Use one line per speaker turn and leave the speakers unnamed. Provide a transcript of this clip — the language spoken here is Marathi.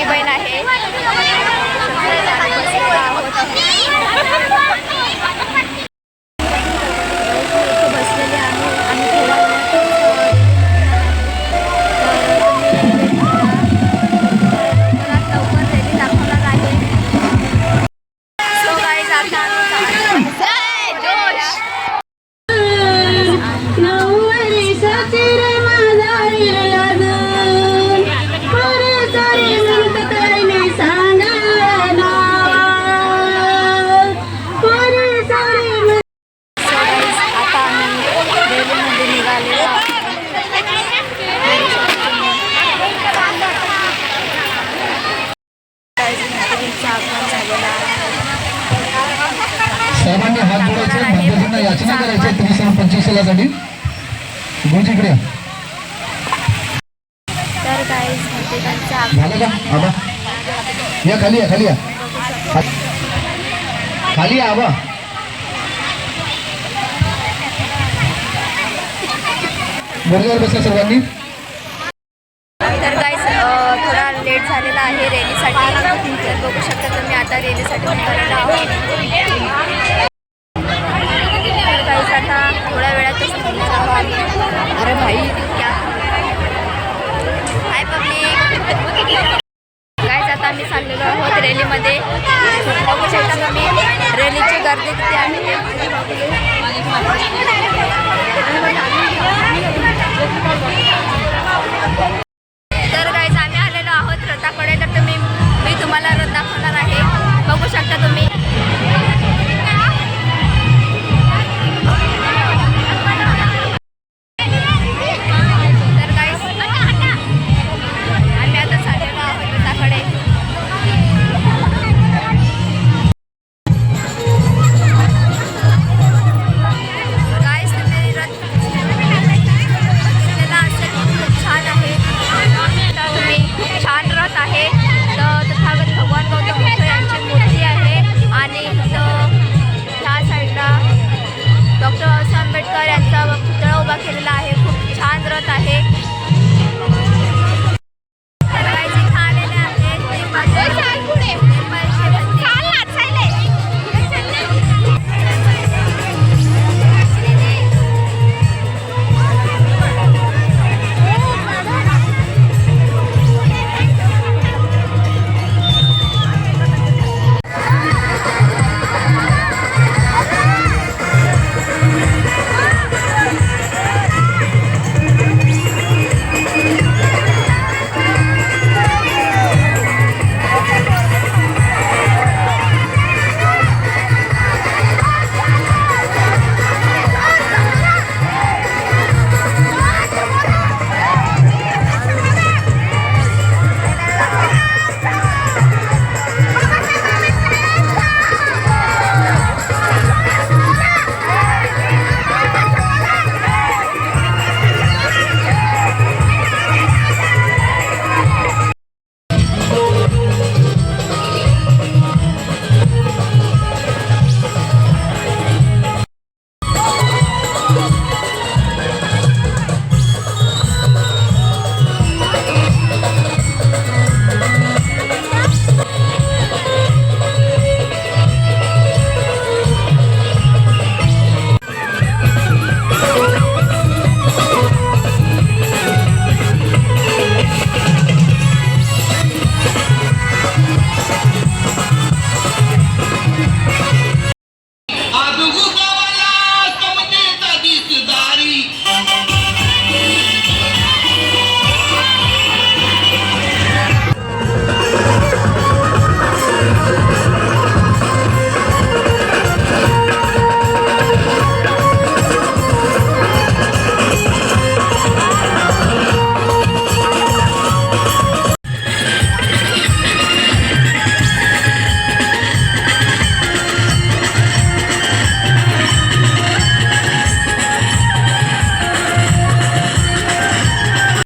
बहीण आहे. बसलेले आहे आणि थोडा लवकर रॅली दाखवणार आहे. सो गाईज आता
सामान्य हात जोडायचे माध्यमांना याचना करायचे 23-25 साठी गुरुजीकडे
तर गाईज
झालं का आबा या खाली या खाली या खाली या आबा बोर्डवर बसा सर्वांनी.
तर गाईज थोडा लेट झालेला आहे रॅलीसाठी. तर बघू शकता तुम्ही आता रॅलीसाठी निघालेलो आहोत. तर गाईज आता थोड्या वेळातच निघालो आम्ही. अरे भाई क्या हाय पब्लिक. गाईज आता आम्ही चाललेलो आहोत रॅलीमध्ये. बघू शकता तुम्ही रॅलीची गर्दी किती आहे. तर गाईज आम्ही आलेलो आहोत रथाकडे. तर मी तुम्हाला रथ दाखवणार आहे. बघू शकता तुम्ही.